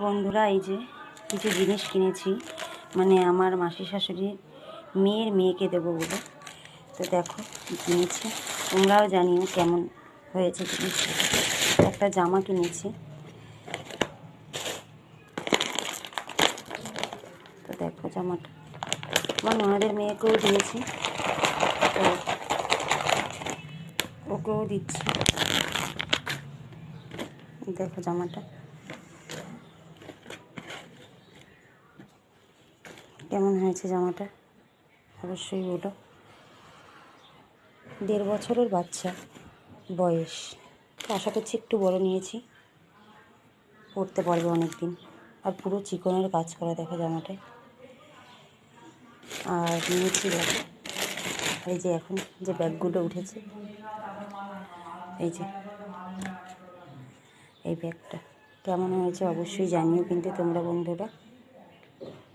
বন্ধুরা, এই যে কিছু জিনিস কিনেছি, মানে আমার মাসি শাশুড়ির মেয়েকে দেবো বলে। তো দেখো কিনেছি, তোমরাও জানিও কেমন হয়েছে জিনিস। একটা জামা কিনেছি, তো দেখো জামাটা আমার ননদের মেয়েকেও দিয়েছি, তো ওকেও দিচ্ছি। দেখো জামাটা কেমন হয়েছে, জামাটা অবশ্যই বলো। 1.5 বছরের বাচ্চা বয়স, তো আশা করছি একটু বড় নিয়েছি, পরতে পারবে অনেক দিন। আর পুরো চিকনের কাজ করা দেখো জামাটায়। আর নিয়েছি দেখো এই যে এখন যে ব্যাগগুলো উঠেছে, এই যে এই ব্যাগটা কেমন হয়েছে অবশ্যই জানিও কিন্তু তোমরা বন্ধুরা।